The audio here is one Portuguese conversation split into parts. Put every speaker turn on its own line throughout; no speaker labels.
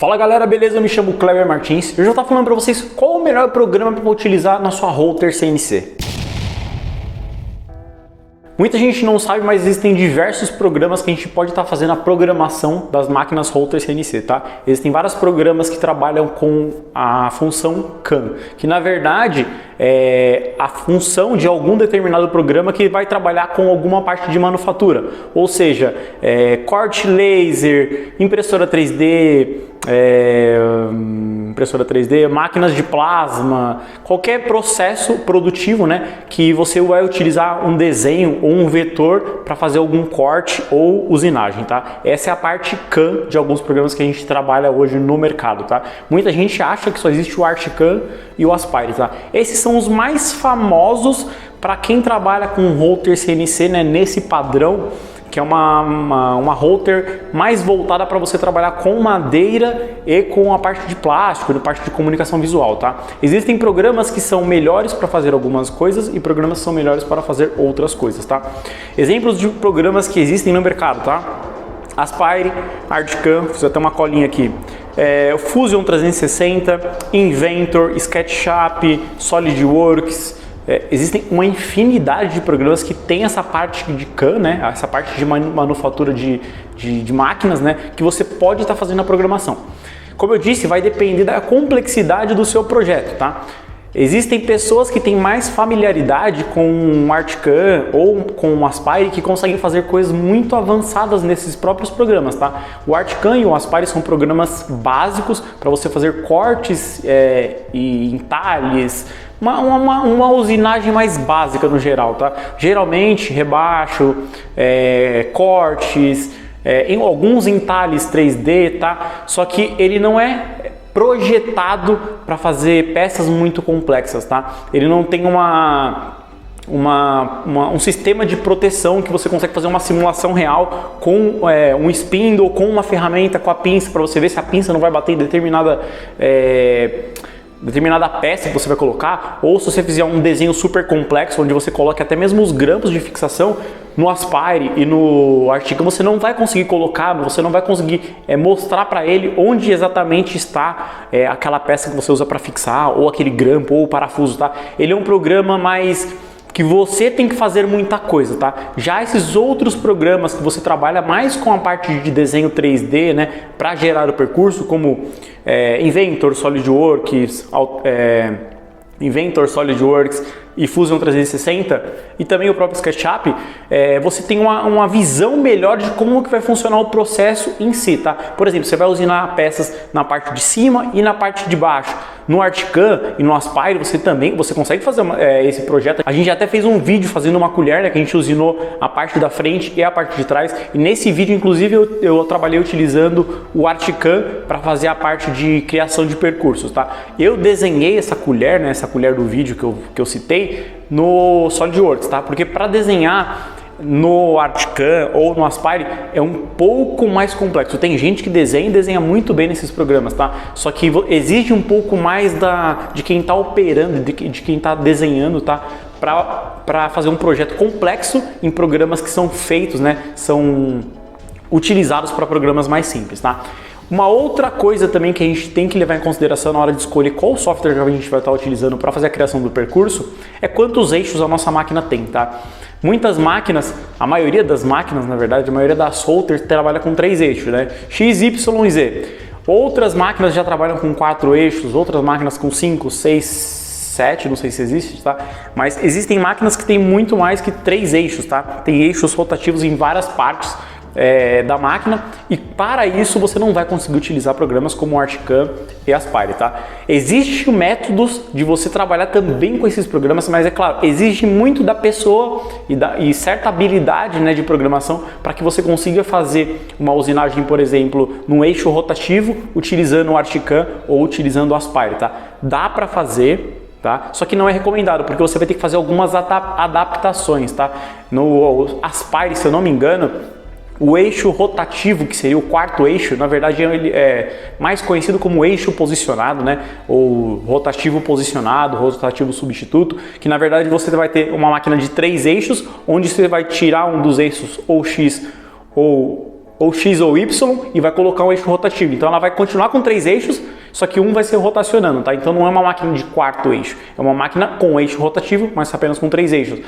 Fala galera, beleza? Eu me chamo Cleber Martins. Eu já estou falando para vocês qual o melhor programa para utilizar na sua router CNC. Muita gente não sabe, mas existem diversos programas que a gente pode estar fazendo a programação das máquinas router CNC, tá? Existem vários programas que trabalham com a função CAN, que na verdade é a função de algum determinado programa que vai trabalhar com alguma parte de manufatura, ou seja, corte laser, impressora 3D, máquinas de plasma, qualquer processo produtivo, né, que você vai utilizar um desenho ou um vetor para fazer algum corte ou usinagem, tá? Essa é a parte CAN de alguns programas que a gente trabalha hoje no mercado, tá? Muita gente acha que só existe o ArchiCAN e o Aspire, tá? Esses são os mais famosos para quem trabalha com router CNC, né, nesse padrão, que é uma router mais voltada para você trabalhar com madeira e com a parte de plástico, e a parte de comunicação visual, tá? Existem programas que são melhores para fazer algumas coisas e programas que são melhores para fazer outras coisas, tá? Exemplos de programas que existem no mercado, tá? Aspire, ArchiCAN, fiz até uma colinha aqui. Fusion 360, Inventor, SketchUp, SolidWorks. Existem uma infinidade de programas que tem essa parte de CAN, né? Essa parte de manufatura de máquinas, né? Que você pode estar fazendo a programação. Como eu disse, vai depender da complexidade do seu projeto, tá? Existem pessoas que têm mais familiaridade com o ArchiCAN ou com o Aspire que conseguem fazer coisas muito avançadas nesses próprios programas, tá? O ArchiCAN e o Aspire são programas básicos para você fazer cortes e entalhes, uma usinagem mais básica no geral, tá? Geralmente rebaixo, cortes, em alguns entalhes 3D, tá? Só que ele não é projetado para fazer peças muito complexas, tá? Ele não tem um sistema de proteção que você consegue fazer uma simulação real com um spindle, com uma ferramenta, com a pinça, para você ver se a pinça não vai bater em determinada peça que você vai colocar, ou se você fizer um desenho super complexo, onde você coloca até mesmo os grampos de fixação, no Aspire e no ArchiCAN você não vai conseguir colocar, você não vai conseguir mostrar para ele onde exatamente está aquela peça que você usa para fixar, ou aquele grampo, ou o parafuso, tá? Ele é um programa mais que você tem que fazer muita coisa, tá? Já esses outros programas que você trabalha mais com a parte de desenho 3D, né, para gerar o percurso, como Inventor, SolidWorks, e Fusion 360 e também o próprio SketchUp, você tem uma visão melhor de como que vai funcionar o processo em si, tá? Por exemplo, você vai usinar peças na parte de cima e na parte de baixo. No ArchiCAN e no Aspire você consegue fazer esse projeto. A gente até fez um vídeo fazendo uma colher, né, que a gente usinou a parte da frente e a parte de trás, e nesse vídeo inclusive eu trabalhei utilizando o ArchiCAN para fazer a parte de criação de percursos, tá? Eu desenhei essa colher, né, essa colher do vídeo que eu citei, no SolidWorks, tá? Porque para desenhar no ArchiCAN ou no Aspire é um pouco mais complexo. Tem gente que desenha e desenha muito bem nesses programas, tá? Só que exige um pouco mais de quem está operando, de quem está desenhando, tá? Para fazer um projeto complexo em programas que são feitos, né? São utilizados para programas mais simples, tá? Uma outra coisa também que a gente tem que levar em consideração na hora de escolher qual software a gente vai estar utilizando para fazer a criação do percurso é quantos eixos a nossa máquina tem, tá? Muitas máquinas, a maioria das máquinas, na verdade, a maioria das routers trabalha com 3 eixos, né? X, Y e Z. Outras máquinas já trabalham com 4 eixos, outras máquinas com 5, 6, 7, não sei se existe, tá? Mas existem máquinas que têm muito mais que 3 eixos, tá? Tem eixos rotativos em várias partes da máquina, e para isso você não vai conseguir utilizar programas como o ArchiCAN e Aspire, tá? Existem métodos de você trabalhar também com esses programas, mas é claro, exige muito da pessoa e certa habilidade, né, de programação para que você consiga fazer uma usinagem, por exemplo, num eixo rotativo utilizando o ArchiCAN ou utilizando o Aspire, tá? Dá para fazer, tá? Só que não é recomendado, porque você vai ter que fazer algumas adaptações, tá? No Aspire, se eu não me engano, o eixo rotativo, que seria o 4º eixo, na verdade ele é mais conhecido como eixo posicionado, né? Ou rotativo posicionado, rotativo substituto, que na verdade você vai ter uma máquina de 3 eixos, onde você vai tirar um dos eixos ou X ou ou X ou Y e vai colocar um eixo rotativo. Então ela vai continuar com 3 eixos, só que um vai ser rotacionando, tá? Então não é uma máquina de 4º eixo, é uma máquina com eixo rotativo, mas apenas com 3 eixos.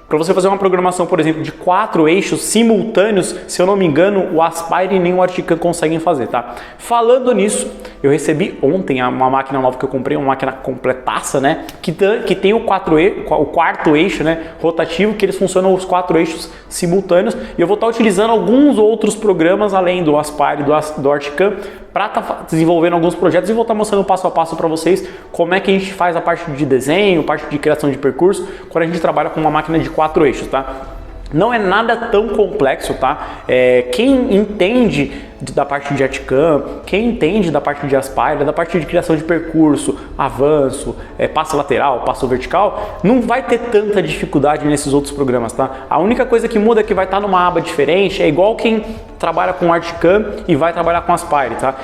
Para você fazer uma programação, por exemplo, de 4 eixos simultâneos, se eu não me engano, o Aspire nem o Artican conseguem fazer, tá? Falando nisso, eu recebi ontem uma máquina nova que eu comprei, uma máquina completaça, né? Que tem o 4º eixo, né? Rotativo, que eles funcionam os 4 eixos simultâneos. E eu vou estar utilizando alguns outros programas, além do Aspire e do Artican, para estar desenvolvendo alguns projetos e vou estar mostrando passo a passo para vocês como é que a gente faz a parte de desenho, parte de criação de percurso, quando a gente trabalha com uma máquina de 4 eixos, tá? Não é nada tão complexo, tá? Quem entende da parte de Artican, quem entende da parte de Aspire, da parte de criação de percurso, avanço, passo lateral, passo vertical, não vai ter tanta dificuldade nesses outros programas, tá? A única coisa que muda é que vai estar numa aba diferente, é igual quem trabalha com Artican e vai trabalhar com Aspire, tá?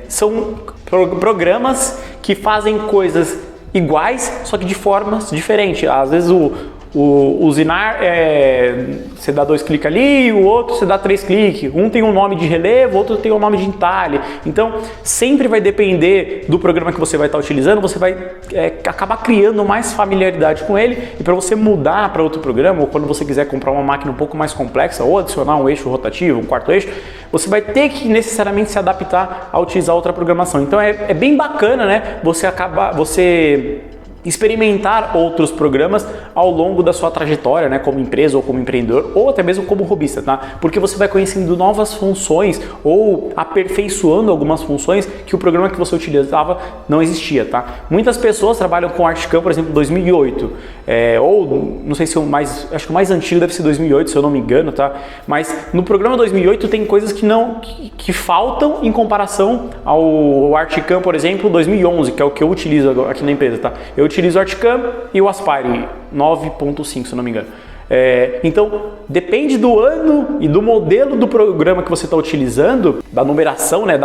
São programas que fazem coisas iguais, só que de formas diferentes. Às vezes o Zinar, você dá 2 cliques ali e o outro você dá 3 cliques. Um tem um nome de relevo, outro tem um nome de entalhe. Então, sempre vai depender do programa que você vai estar utilizando, você vai acabar criando mais familiaridade com ele. E para você mudar para outro programa, ou quando você quiser comprar uma máquina um pouco mais complexa, ou adicionar um eixo rotativo, um 4º eixo, você vai ter que necessariamente se adaptar a utilizar outra programação. Então, é bem bacana, né? Você experimentar outros programas ao longo da sua trajetória, né, como empresa ou como empreendedor, ou até mesmo como hobbyista, tá? Porque você vai conhecendo novas funções ou aperfeiçoando algumas funções que o programa que você utilizava não existia, tá? Muitas pessoas trabalham com Artican, por exemplo, 2008, ou não sei se acho que o mais antigo deve ser 2008, se eu não me engano, tá? Mas no programa 2008 tem coisas que faltam em comparação ao Artican, por exemplo, 2011, que é o que eu utilizo aqui na empresa, tá? Eu utilizo o Artican e o Aspire 9.5, se não me engano. Então, depende do ano e do modelo do programa que você está utilizando, da numeração, né,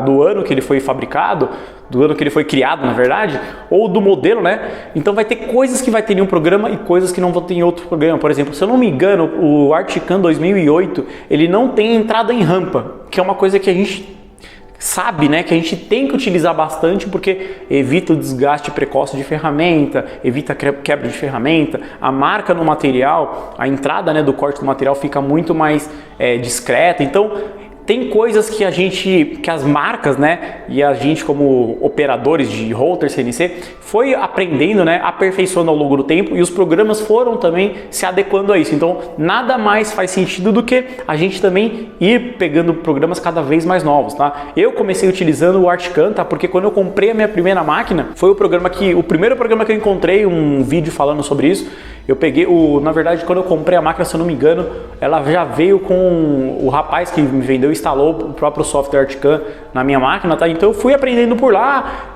do ano que ele foi fabricado, do ano que ele foi criado, na verdade, ou do modelo, né? Então vai ter coisas que vai ter em um programa e coisas que não vão ter em outro programa. Por exemplo, se eu não me engano, o Artican 2008, ele não tem entrada em rampa, que é uma coisa que a gente sabe, né, que a gente tem que utilizar bastante porque evita o desgaste precoce de ferramenta, evita a quebra de ferramenta, a marca no material, a entrada, né, do corte do material fica muito mais discreta. Então tem coisas que as marcas, né, e a gente como operadores de router CNC foi aprendendo, né, aperfeiçoando ao longo do tempo e os programas foram também se adequando a isso. Então nada mais faz sentido do que a gente também ir pegando programas cada vez mais novos, tá? Eu comecei utilizando o Artican, tá? Porque quando eu comprei a minha primeira máquina, foi o primeiro programa que eu encontrei um vídeo falando sobre isso. Eu peguei na verdade, quando eu comprei a máquina, se eu não me engano, ela já veio com o rapaz que me vendeu, instalou o próprio software Artican na minha máquina, tá? Então eu fui aprendendo por lá,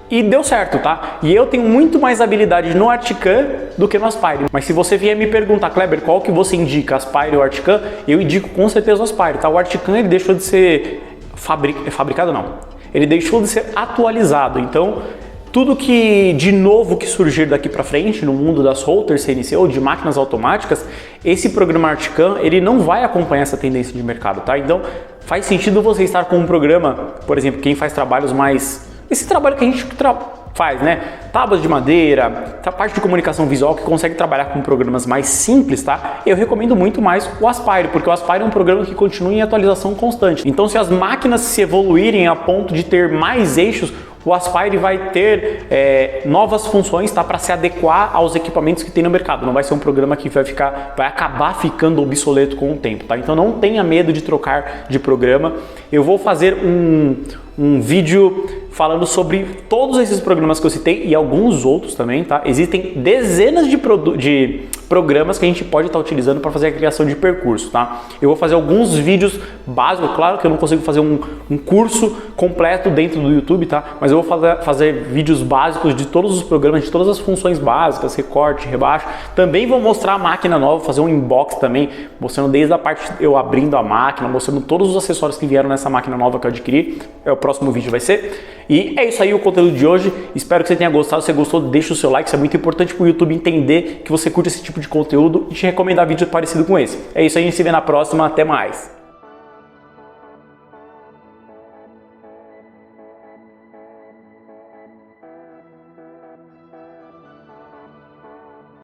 e deu certo, tá? E eu tenho muito mais habilidade no Artican do que no Aspire. Mas se você vier me perguntar, Kleber, qual que você indica, Aspire ou Artican? Eu indico com certeza o Aspire, tá? O Artican, ele deixou de ser fabricado, não. Ele deixou de ser atualizado, então tudo que de novo que surgir daqui para frente no mundo das routers CNC ou de máquinas automáticas, esse programa Artican, ele não vai acompanhar essa tendência de mercado, tá? Então faz sentido você estar com um programa, por exemplo, quem faz trabalhos mais... Esse trabalho que a gente faz, né? Tábuas de madeira, a parte de comunicação visual que consegue trabalhar com programas mais simples, tá? Eu recomendo muito mais o Aspire, porque o Aspire é um programa que continua em atualização constante. Então se as máquinas se evoluírem a ponto de ter mais eixos, o Aspire vai ter novas funções, tá, para se adequar aos equipamentos que tem no mercado. Não vai ser um programa que vai acabar ficando obsoleto com o tempo, tá? Então não tenha medo de trocar de programa. Eu vou fazer um vídeo falando sobre todos esses programas que eu citei e alguns outros também, tá? Existem dezenas de programas que a gente pode estar utilizando para fazer a criação de percurso, tá? Eu vou fazer alguns vídeos básicos, claro que eu não consigo fazer um curso completo dentro do YouTube, tá? Mas eu vou fazer vídeos básicos de todos os programas, de todas as funções básicas, recorte, rebaixo. Também vou mostrar a máquina nova, fazer um unbox também, mostrando desde a parte eu abrindo a máquina, mostrando todos os acessórios que vieram nessa máquina nova que eu adquiri. O próximo vídeo vai ser. E é isso aí o conteúdo de hoje. Espero que você tenha gostado. Se você gostou, deixa o seu like. Isso é muito importante para o YouTube entender que você curte esse tipo de conteúdo e te recomendar vídeo parecido com esse. É isso aí, a gente se vê na próxima. Até mais!